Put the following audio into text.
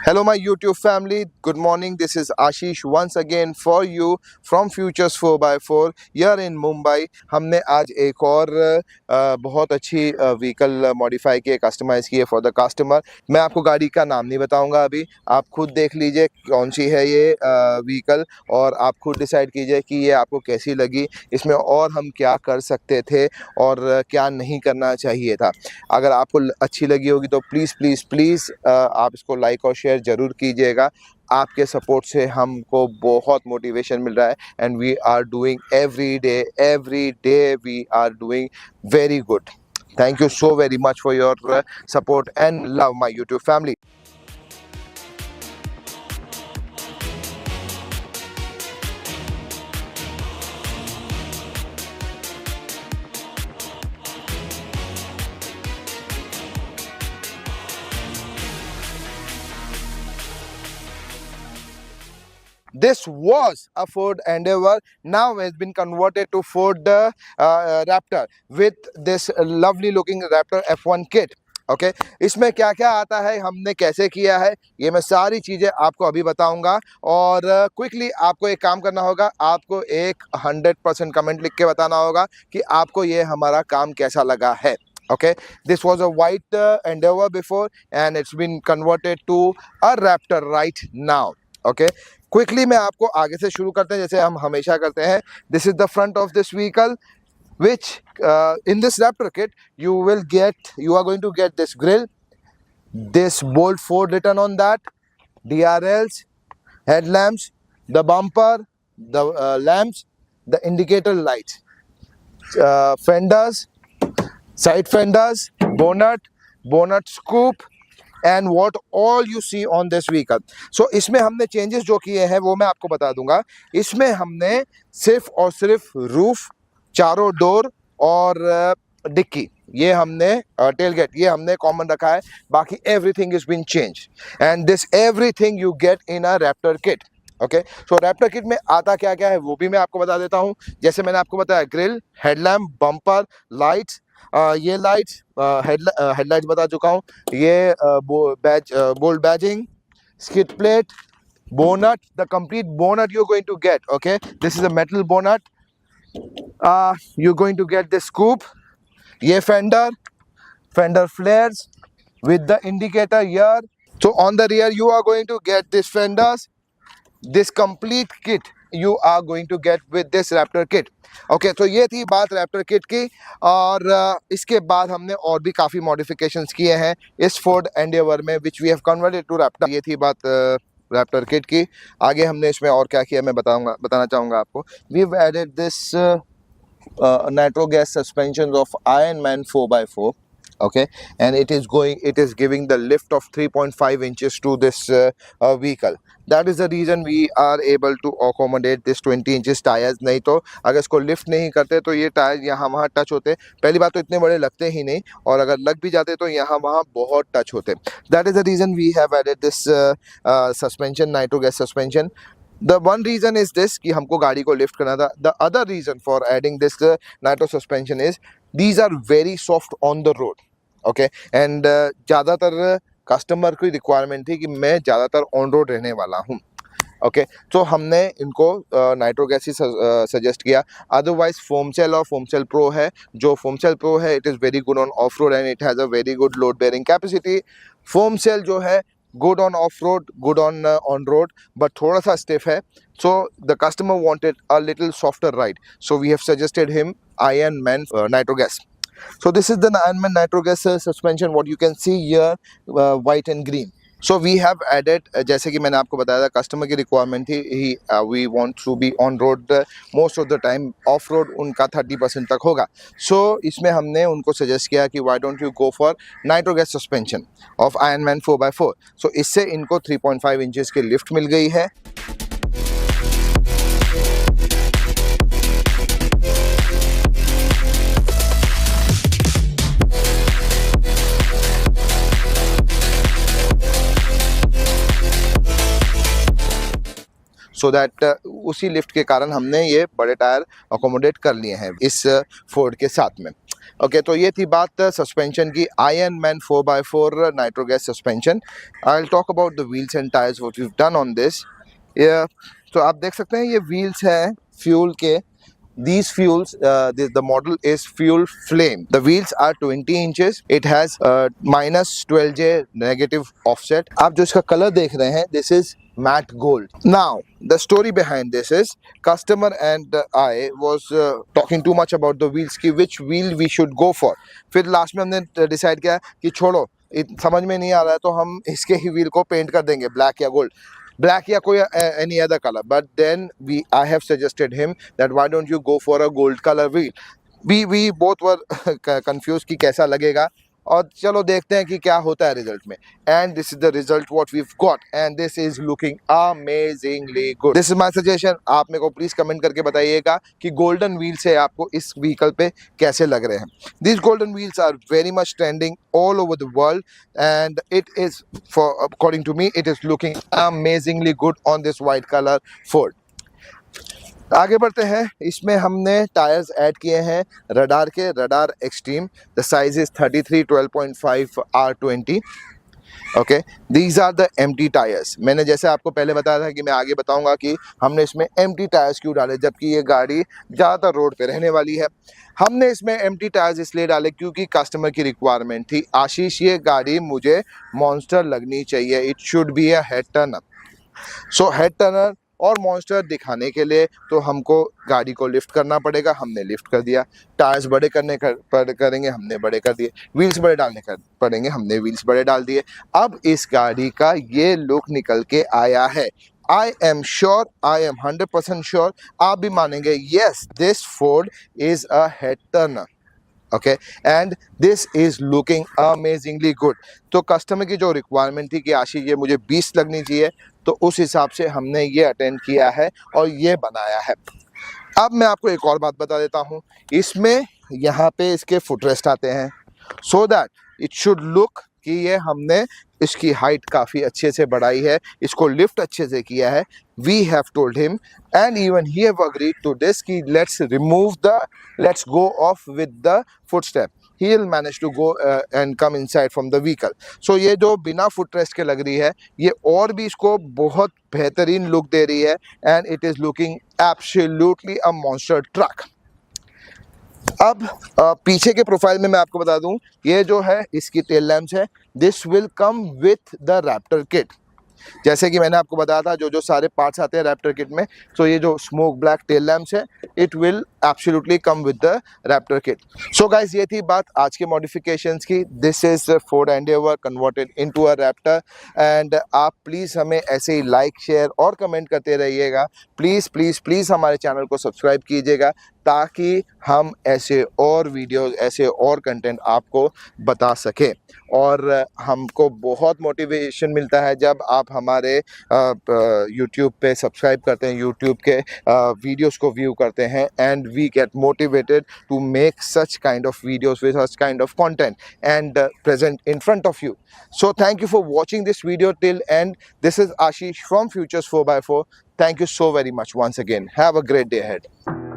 Hello, my YouTube family. Good morning. This is Ashish once again for you from Futures 4x4 here in Mumbai. हमने आज एक और बहुत अच्छी vehicle modify की कस्टमाइज़ की है फॉर द कस्टमर. मैं आपको गाड़ी का नाम नहीं बताऊंगा अभी, आप खुद देख लीजिए कौन सी है ये व्हीकल और आप खुद डिसाइड कीजिए कि ये आपको कैसी लगी, इसमें और हम क्या कर सकते थे और क्या नहीं करना चाहिए था. अगर आपको अच्छी लगी होगी तो प्लीज़ प्लीज़ प्लीज़ आप इसको लाइक और शेयर ज़रूर कीजिएगा. आपके सपोर्ट से हमको बहुत मोटिवेशन मिल रहा है and we are doing every day we are doing very good. Thank you so very much for your support and love, my YouTube family. This was a Ford Endeavour, now has been converted to Ford Raptor with this lovely looking Raptor F1 kit. Okay इसमें क्या क्या आता है, हमने कैसे किया है, ये मैं सारी चीज़ें आपको अभी बताऊंगा. और क्विकली आपको एक काम करना होगा, आपको एक 100% कमेंट लिख के बताना होगा कि आपको ये हमारा काम कैसा लगा है. Okay, this was a white Endeavour before and it's been converted to a Raptor right now. Okay, quickly मैं आपको आगे से शुरू करते हैं जैसे हम हमेशा करते हैं. This is the front of this vehicle which in this Raptor kit you are going to get this grill, this bold Ford written on that, DRLs, headlamps, the bumper, the lamps, the indicator lights, fenders, side fenders, bonnet scoop and what all you see on this vehicle. So इसमें हमने changes जो किए हैं वो मैं आपको बता दूंगा. इसमें हमने सिर्फ और सिर्फ रूफ, चारों डोर और डिक्की, ये हमने टेलगेट, ये हमने कॉमन रखा है. बाकी everything is been change and this everything you get in a Raptor kit. Okay, so Raptor kit में आता क्या क्या है वो भी मैं आपको बता देता हूँ. जैसे मैंने आपको बताया, ग्रिल, हेडलैम्प, बम्पर, लाइट्स, ये लाइट्स, हेडलाइट्स बता चुका हूँ, ये bolt badging, skid plate, bonnet, the complete bonnet you going to get. Okay, this is a metal bonnet. You're going to get the scoop, ये fender flares with the indicator here. So on the rear you are going to get this fenders, this complete kit you are going to get with this Raptor kit. Okay, तो ये थी बात Raptor kit की. और इसके बाद हमने और भी काफ़ी मॉडिफिकेशंस किए हैं इस फोर्ड एंडेवर में which we have converted to Raptor. ये थी बात रैप्टर किट की. आगे हमने इसमें और क्या किया मैं बताना चाहूँगा आपको. We have added this nitro gas suspensions of Ironman 4x4. Okay, and it is giving the lift of 3.5 inches to this vehicle. That is the reason we are able to accommodate this 20 inches tires. नहीं तो अगर इसको lift नहीं करते तो ये tyre यहाँ वहाँ टच होते. पहली बात तो इतने बड़े लगते ही नहीं, और अगर लग भी जाते तो यहाँ वहाँ बहुत टच होते. That is the reason we have added this suspension, nitro gas suspension. The one reason is this कि हमको गाड़ी को लिफ्ट करना था. The other reason for adding this nitro suspension is these are very soft on the road. Okay, and ज़्यादातर customer की requirement थी कि मैं ज़्यादातर ऑन रोड रहने वाला हूँ. ओके, तो हमने इनको नाइट्रो गैस ही सजेस्ट किया. अदरवाइज फोम सेल और फोम सेल प्रो है. जो फोम सेल प्रो है it is very good on off road and it has a very good load bearing capacity. Foam cell जो है good on off-road, good on on-road, but थोड़ा सा stiff है. So the customer wanted a little softer ride. So we have suggested him Ironman Nitro Gas. So this is the Ironman Nitro Gas suspension. What you can see here, white and green. So we have added, जैसे कि मैंने आपको बताया था, customer की requirement थी, we want to be on road most of the time. Of road उनका 30% तक होगा. So इसमें हमने उनको सजेस्ट किया कि why don't you go for nitro gas suspension of Ironman 4x4. So इससे इनको 3.5 इंचेस की लिफ्ट मिल गई है. सो दैट उसी लिफ्ट के कारण हमने ये बड़े टायर अकोमोडेट कर लिए हैं इस फोर्ड के साथ में. ओके, तो ये थी बात सस्पेंशन की, Iron Man 4x4 nitro gas suspension. I will talk about the wheels and tyres what we have done on this. तो आप देख सकते हैं ये व्हील्स हैं फ्यूल के। These fuels, the model is fuel flame. The wheels are 20 inches. It has minus 12J negative offset. आप जो इसका कलर देख रहे हैं, this is matte gold. Now, the story behind this is customer and I was talking too much about the wheels की which wheel we should go for. फिर last में हमने डिसाइड किया कि छोड़ो, समझ में नहीं आ रहा है तो हम इसके ही व्हील को पेंट कर देंगे ब्लैक या गोल्ड, black या कोई any other color. But then I have suggested him that why don't you go for a gold color wheel. We both were confused कि कैसा लगेगा, और चलो देखते हैं कि क्या होता है रिजल्ट में। And this is the result what we have got and this is looking amazingly good. This is my suggestion. आप मेरे को प्लीज कमेंट करके बताइएगा कि गोल्डन व्हील से आपको इस व्हीकल पे कैसे लग रहे हैं। These golden wheels are very much trending all over the world and it is, for according to me, it is looking amazingly good on this white color Ford. आगे बढ़ते हैं। इसमें हमने टायर्स ऐड किए हैं रडार के, Radar extreme. The size is 33 12.5 R20। Okay, these are the empty tyres. मैंने जैसे आपको पहले बताया था कि मैं आगे बताऊंगा कि हमने इसमें एम्प्टी टायर्स क्यों डाले, जबकि ये गाड़ी ज़्यादातर रोड पे रहने वाली है। हमने इसमें एम्प्टी टायर्स इसलिए डाले क्योंकि कस्टमर की रिक्वायरमेंट थी, आशीष ये गाड़ी मुझे मॉन्स्टर लगनी चाहिए, it should be a head Turner. So head Turner और मॉन्स्टर दिखाने के लिए तो हमको गाड़ी को लिफ्ट करना पड़ेगा, हमने लिफ्ट कर दिया। टायर्स बड़े करेंगे, हमने बड़े कर दिए। व्हील्स बड़े डालने पड़ेंगे, हमने व्हील्स बड़े डाल दिए। अब इस गाड़ी का ये लुक निकल के आया है। I am sure, I am 100% sure, आप भी मानेंगे, yes this Ford is a head Turner. Okay, and this is looking amazingly good. तो कस्टमर की जो रिक्वायरमेंट थी कि आशीष ये मुझे 20 लगनी चाहिए, तो उस हिसाब से हमने ये अटेंड किया है और ये बनाया है। अब मैं आपको एक और बात बता देता हूँ, इसमें यहाँ पे इसके फुटरेस्ट आते हैं, so that it should look कि ये हमने इसकी हाइट काफ़ी अच्छे से बढ़ाई है, इसको लिफ्ट अच्छे से किया है। We have told him and even he have agreed to this कि let's go off with the footstep. he will manage to go and come inside from the vehicle. So ये जो बिना फुटरेस्ट के लग रही है, ये और भी इसको बहुत बेहतरीन लुक दे रही है and it is looking absolutely a monster truck. अब पीछे के प्रोफाइल में मैं आपको बता दूं, ये जो है इसकी टेल लैम्प्स है, this will come with the Raptor kit. जैसे कि मैंने आपको बताया था जो जो सारे पार्ट्स आते हैं रैप्टर किट में, तो ये जो स्मोक ब्लैक टेल लैम्प्स है, it will absolutely come with the Raptor kit. So guys, ये थी बात आज के मॉडिफिकेशंस की। This is Ford Endeavour converted into a Raptor and आप प्लीज़ हमें ऐसे ही लाइक शेयर और कमेंट करते रहिएगा। प्लीज़ प्लीज़ प्लीज़ हमारे चैनल को सब्सक्राइब कीजिएगा ताकि हम ऐसे और वीडियोस, ऐसे और कंटेंट आपको बता सकें। और हमको बहुत मोटिवेशन मिलता है जब आप हमारे यूट्यूब पे सब्सक्राइब करते हैं, यूट्यूब के वीडियोस को व्यू करते हैं, and we get motivated to make such kind of videos with such kind of content and present in front of you. So thank you for watching this video till end. This is Ashish from Futures 4x4. Thank you so very much once again. Have a great day ahead.